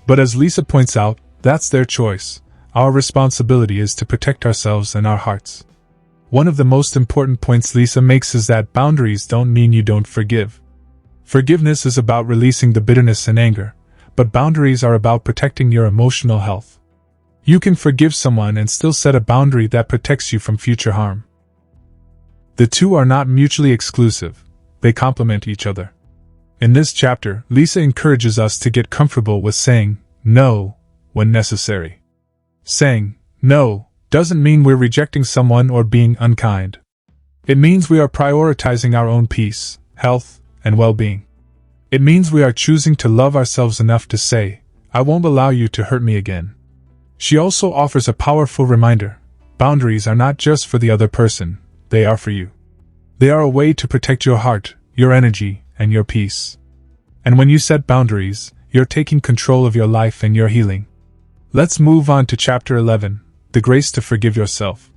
But as Lysa points out, that's their choice. Our responsibility is to protect ourselves and our hearts. One of the most important points Lysa makes is that boundaries don't mean you don't forgive. Forgiveness is about releasing the bitterness and anger, but boundaries are about protecting your emotional health. You can forgive someone and still set a boundary that protects you from future harm. The two are not mutually exclusive, they complement each other. In this chapter, Lysa encourages us to get comfortable with saying no when necessary. Saying no doesn't mean we're rejecting someone or being unkind. It means we are prioritizing our own peace, health, and well-being. It means we are choosing to love ourselves enough to say, I won't allow you to hurt me again. She also offers a powerful reminder: boundaries are not just for the other person, they are for you. They are a way to protect your heart, your energy, and your peace. And when you set boundaries, you're taking control of your life and your healing. Let's move on to Chapter 11, The Grace to Forgive Yourself.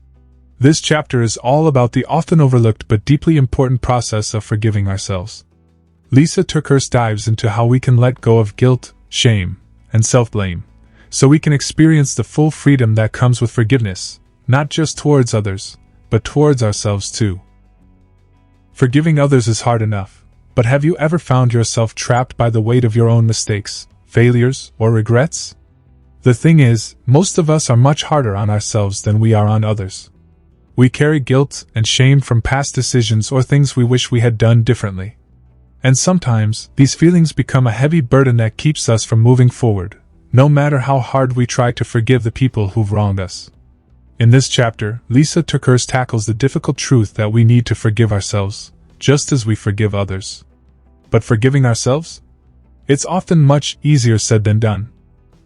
This chapter is all about the often overlooked but deeply important process of forgiving ourselves. Lysa TerKeurst dives into how we can let go of guilt, shame, and self-blame, so we can experience the full freedom that comes with forgiveness, not just towards others, but towards ourselves too. Forgiving others is hard enough, but have you ever found yourself trapped by the weight of your own mistakes, failures, or regrets? The thing is, most of us are much harder on ourselves than we are on others. We carry guilt and shame from past decisions or things we wish we had done differently. And sometimes, these feelings become a heavy burden that keeps us from moving forward, no matter how hard we try to forgive the people who've wronged us. In this chapter, Lysa TerKeurst tackles the difficult truth that we need to forgive ourselves, just as we forgive others. But forgiving ourselves? It's often much easier said than done.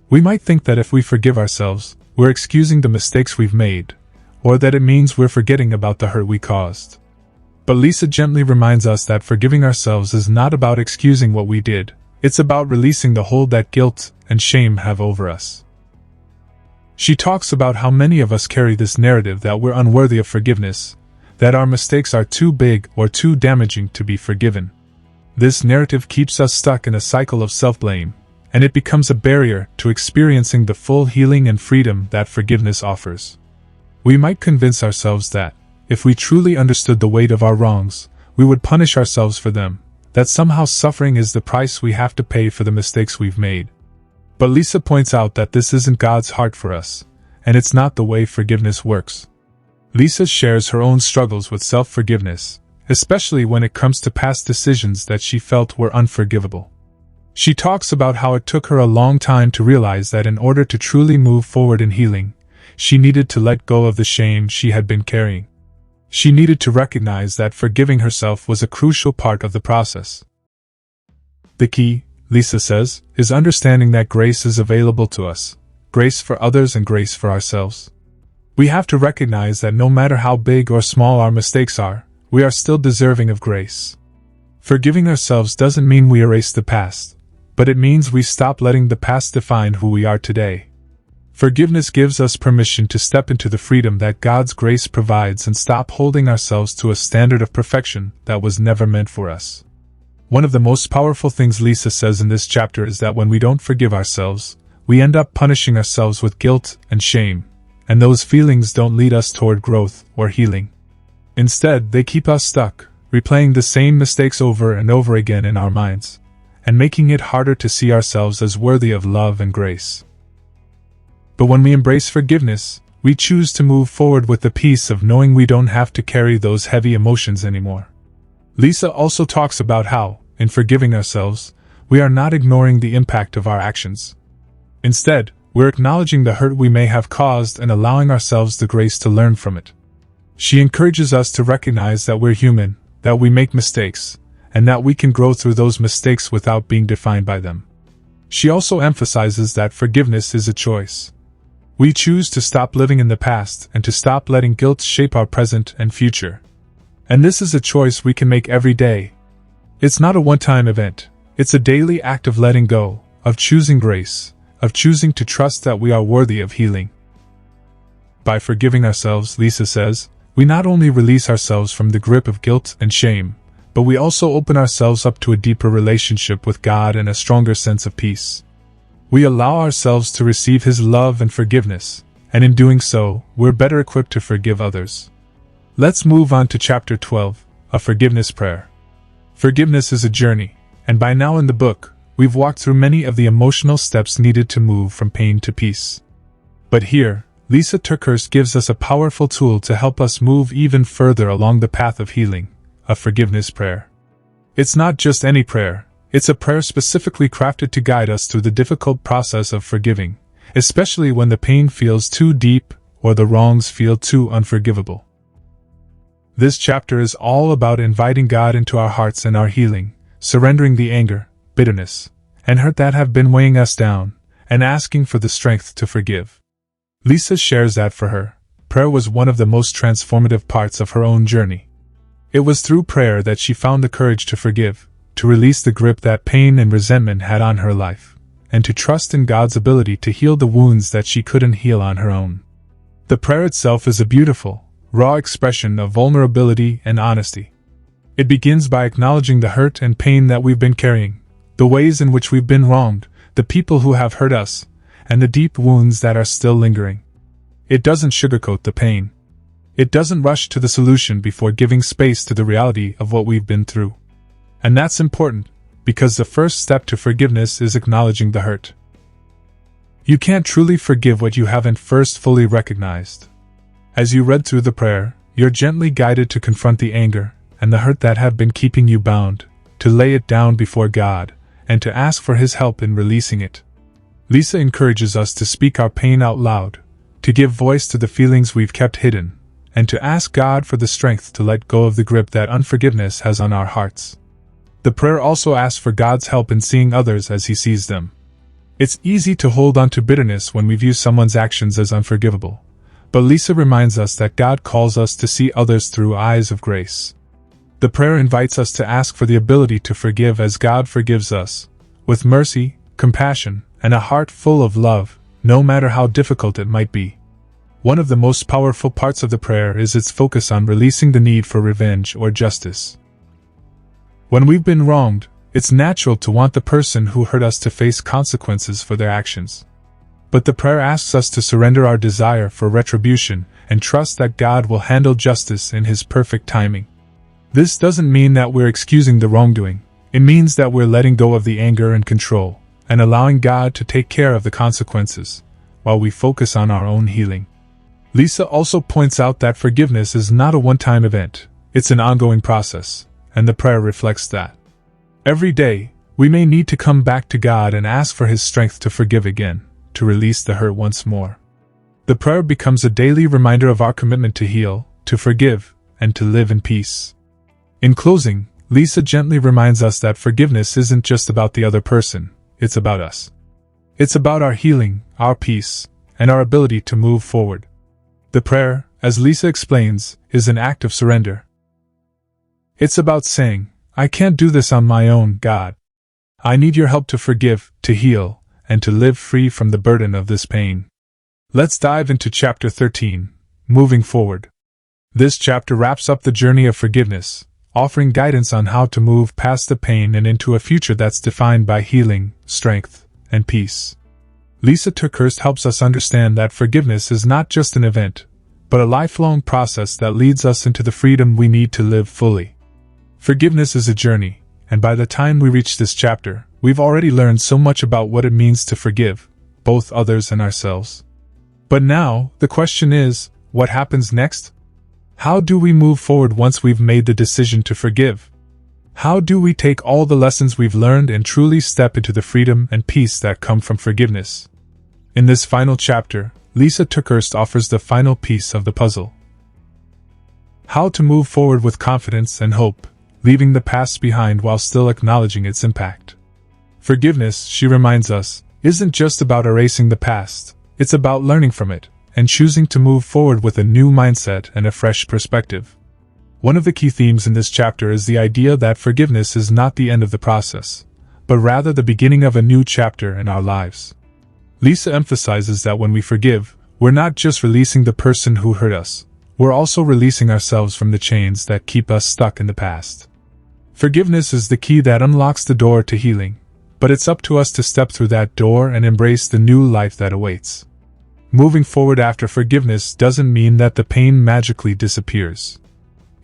We might think that if we forgive ourselves, we're excusing the mistakes we've made, or that it means we're forgetting about the hurt we caused. But Lysa gently reminds us that forgiving ourselves is not about excusing what we did, it's about releasing the hold that guilt and shame have over us. She talks about how many of us carry this narrative that we're unworthy of forgiveness, that our mistakes are too big or too damaging to be forgiven. This narrative keeps us stuck in a cycle of self-blame, and it becomes a barrier to experiencing the full healing and freedom that forgiveness offers. We might convince ourselves that, if we truly understood the weight of our wrongs, we would punish ourselves for them, that somehow suffering is the price we have to pay for the mistakes we've made. But Lysa points out that this isn't God's heart for us, and it's not the way forgiveness works. Lysa shares her own struggles with self-forgiveness, especially when it comes to past decisions that she felt were unforgivable. She talks about how it took her a long time to realize that in order to truly move forward in healing, she needed to let go of the shame she had been carrying. She needed to recognize that forgiving herself was a crucial part of the process. The key, Lysa says, is understanding that grace is available to us, grace for others and grace for ourselves. We have to recognize that no matter how big or small our mistakes are, we are still deserving of grace. Forgiving ourselves doesn't mean we erase the past, but it means we stop letting the past define who we are today. Forgiveness gives us permission to step into the freedom that God's grace provides and stop holding ourselves to a standard of perfection that was never meant for us. One of the most powerful things Lysa says in this chapter is that when we don't forgive ourselves, we end up punishing ourselves with guilt and shame, and those feelings don't lead us toward growth or healing. Instead, they keep us stuck, replaying the same mistakes over and over again in our minds, and making it harder to see ourselves as worthy of love and grace. But when we embrace forgiveness, we choose to move forward with the peace of knowing we don't have to carry those heavy emotions anymore. Lysa also talks about how, in forgiving ourselves, we are not ignoring the impact of our actions. Instead, we're acknowledging the hurt we may have caused and allowing ourselves the grace to learn from it. She encourages us to recognize that we're human, that we make mistakes, and that we can grow through those mistakes without being defined by them. She also emphasizes that forgiveness is a choice. We choose to stop living in the past and to stop letting guilt shape our present and future. And this is a choice we can make every day. It's not a one-time event. It's a daily act of letting go, of choosing grace, of choosing to trust that we are worthy of healing. By forgiving ourselves, Lysa says, we not only release ourselves from the grip of guilt and shame, but we also open ourselves up to a deeper relationship with God and a stronger sense of peace. We allow ourselves to receive His love and forgiveness, and in doing so, we're better equipped to forgive others. Let's move on to Chapter 12, A Forgiveness Prayer. Forgiveness is a journey, and by now in the book, we've walked through many of the emotional steps needed to move from pain to peace. But here, Lysa TerKeurst gives us a powerful tool to help us move even further along the path of healing, a forgiveness prayer. It's not just any prayer. It's a prayer specifically crafted to guide us through the difficult process of forgiving, especially when the pain feels too deep or the wrongs feel too unforgivable. This chapter is all about inviting God into our hearts and our healing, surrendering the anger, bitterness, and hurt that have been weighing us down, and asking for the strength to forgive. Lysa shares that for her, prayer was one of the most transformative parts of her own journey. It was through prayer that she found the courage to forgive, to release the grip that pain and resentment had on her life, and to trust in God's ability to heal the wounds that she couldn't heal on her own. The prayer itself is a beautiful, raw expression of vulnerability and honesty. It begins by acknowledging the hurt and pain that we've been carrying, the ways in which we've been wronged, the people who have hurt us, and the deep wounds that are still lingering. It doesn't sugarcoat the pain. It doesn't rush to the solution before giving space to the reality of what we've been through. And that's important, because the first step to forgiveness is acknowledging the hurt. You can't truly forgive what you haven't first fully recognized. As you read through the prayer, you're gently guided to confront the anger and the hurt that have been keeping you bound, to lay it down before God, and to ask for His help in releasing it. Lysa encourages us to speak our pain out loud, to give voice to the feelings we've kept hidden, and to ask God for the strength to let go of the grip that unforgiveness has on our hearts. The prayer also asks for God's help in seeing others as He sees them. It's easy to hold on to bitterness when we view someone's actions as unforgivable, but Lysa reminds us that God calls us to see others through eyes of grace. The prayer invites us to ask for the ability to forgive as God forgives us, with mercy, compassion, and a heart full of love, no matter how difficult it might be. One of the most powerful parts of the prayer is its focus on releasing the need for revenge or justice. When we've been wronged, it's natural to want the person who hurt us to face consequences for their actions. But the prayer asks us to surrender our desire for retribution and trust that God will handle justice in His perfect timing. This doesn't mean that we're excusing the wrongdoing. It means that we're letting go of the anger and control, and allowing God to take care of the consequences, while we focus on our own healing. Lysa also points out that forgiveness is not a one-time event, it's an ongoing process, and the prayer reflects that. Every day, we may need to come back to God and ask for His strength to forgive again, to release the hurt once more. The prayer becomes a daily reminder of our commitment to heal, to forgive, and to live in peace. In closing, Lysa gently reminds us that forgiveness isn't just about the other person, it's about us. It's about our healing, our peace, and our ability to move forward. The prayer, as Lysa explains, is an act of surrender. It's about saying, I can't do this on my own, God. I need your help to forgive, to heal, and to live free from the burden of this pain. Let's dive into Chapter 13, Moving Forward. This chapter wraps up the journey of forgiveness, offering guidance on how to move past the pain and into a future that's defined by healing, strength, and peace. Lysa TerKeurst helps us understand that forgiveness is not just an event, but a lifelong process that leads us into the freedom we need to live fully. Forgiveness is a journey, and by the time we reach this chapter, we've already learned so much about what it means to forgive, both others and ourselves. But now, the question is, what happens next? How do we move forward once we've made the decision to forgive? How do we take all the lessons we've learned and truly step into the freedom and peace that come from forgiveness? In this final chapter, Lysa TerKeurst offers the final piece of the puzzle. How to move forward with confidence and hope, leaving the past behind while still acknowledging its impact. Forgiveness, she reminds us, isn't just about erasing the past, it's about learning from it and choosing to move forward with a new mindset and a fresh perspective. One of the key themes in this chapter is the idea that forgiveness is not the end of the process, but rather the beginning of a new chapter in our lives. Lysa emphasizes that when we forgive, we're not just releasing the person who hurt us, we're also releasing ourselves from the chains that keep us stuck in the past. Forgiveness is the key that unlocks the door to healing, but it's up to us to step through that door and embrace the new life that awaits. Moving forward after forgiveness doesn't mean that the pain magically disappears.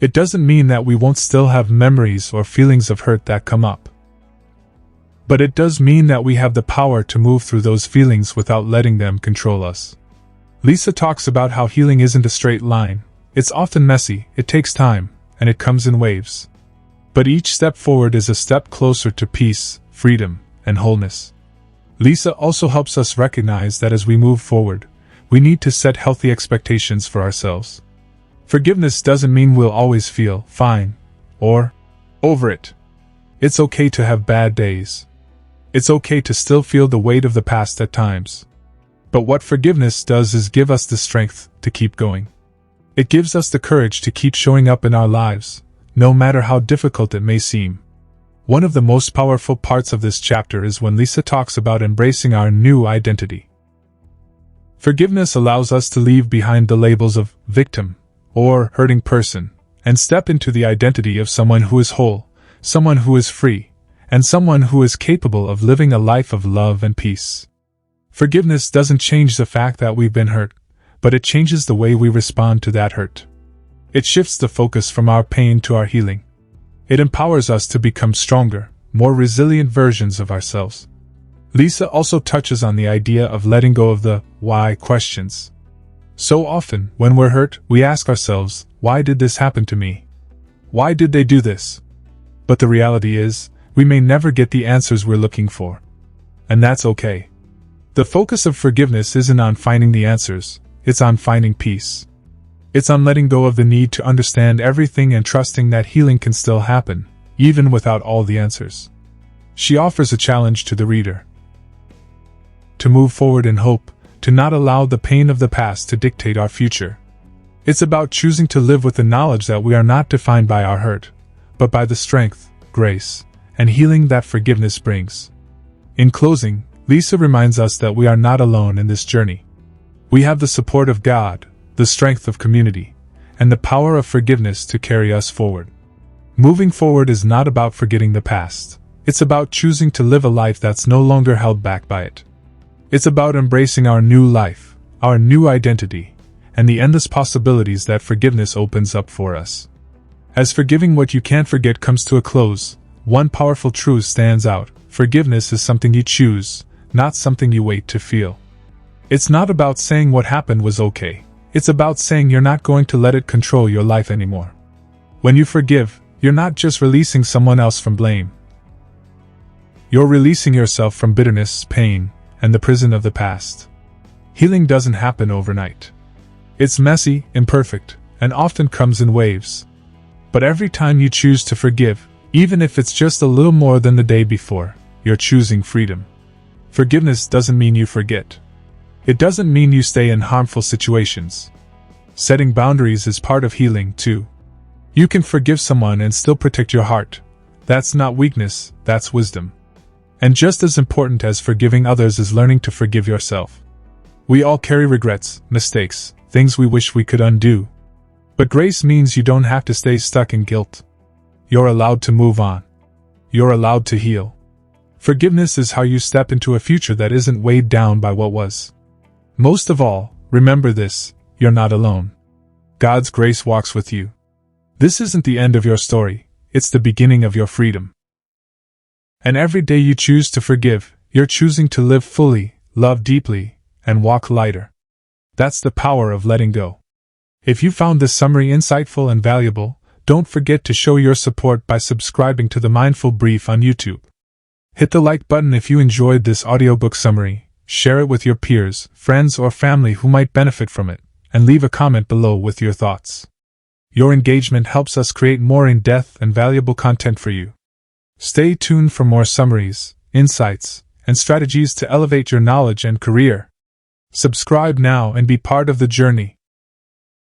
It doesn't mean that we won't still have memories or feelings of hurt that come up. But it does mean that we have the power to move through those feelings without letting them control us. Lysa talks about how healing isn't a straight line. It's often messy, it takes time, and it comes in waves. But each step forward is a step closer to peace, freedom, and wholeness. Lysa also helps us recognize that as we move forward, we need to set healthy expectations for ourselves. Forgiveness doesn't mean we'll always feel fine or over it. It's okay to have bad days. It's okay to still feel the weight of the past at times. But what forgiveness does is give us the strength to keep going. It gives us the courage to keep showing up in our lives, no matter how difficult it may seem. One of the most powerful parts of this chapter is when Lysa talks about embracing our new identity. Forgiveness allows us to leave behind the labels of victim or hurting person and step into the identity of someone who is whole, someone who is free, and someone who is capable of living a life of love and peace. Forgiveness doesn't change the fact that we've been hurt, but it changes the way we respond to that hurt. It shifts the focus from our pain to our healing. It empowers us to become stronger, more resilient versions of ourselves. Lysa also touches on the idea of letting go of the why questions. So often, when we're hurt, we ask ourselves, why did this happen to me? Why did they do this? But the reality is, we may never get the answers we're looking for. And that's okay. The focus of forgiveness isn't on finding the answers, it's on finding peace. It's on letting go of the need to understand everything and trusting that healing can still happen, even without all the answers. She offers a challenge to the reader. To move forward in hope, to not allow the pain of the past to dictate our future. It's about choosing to live with the knowledge that we are not defined by our hurt, but by the strength, grace, and healing that forgiveness brings. In closing, Lysa reminds us that we are not alone in this journey. We have the support of God, the strength of community, and the power of forgiveness to carry us forward. Moving forward is not about forgetting the past. It's about choosing to live a life that's no longer held back by it. It's about embracing our new life, our new identity, and the endless possibilities that forgiveness opens up for us. As forgiving what you can't forget comes to a close, one powerful truth stands out: forgiveness is something you choose, not something you wait to feel. It's not about saying what happened was okay. It's about saying you're not going to let it control your life anymore. When you forgive, you're not just releasing someone else from blame. You're releasing yourself from bitterness, pain, and the prison of the past. Healing doesn't happen overnight. It's messy, imperfect, and often comes in waves. But every time you choose to forgive, even if it's just a little more than the day before, you're choosing freedom. Forgiveness doesn't mean you forget. It doesn't mean you stay in harmful situations. Setting boundaries is part of healing, too. You can forgive someone and still protect your heart. That's not weakness, that's wisdom. And just as important as forgiving others is learning to forgive yourself. We all carry regrets, mistakes, things we wish we could undo. But grace means you don't have to stay stuck in guilt. You're allowed to move on. You're allowed to heal. Forgiveness is how you step into a future that isn't weighed down by what was. Most of all, remember this: you're not alone. God's grace walks with you. This isn't the end of your story, it's the beginning of your freedom. And every day you choose to forgive, you're choosing to live fully, love deeply, and walk lighter. That's the power of letting go. If you found this summary insightful and valuable, don't forget to show your support by subscribing to the Mindful Brief on YouTube. Hit the like button if you enjoyed this audiobook summary, share it with your peers, friends, or family who might benefit from it, and leave a comment below with your thoughts. Your engagement helps us create more in-depth and valuable content for you. Stay tuned for more summaries, insights, and strategies to elevate your knowledge and career. Subscribe now and be part of the journey.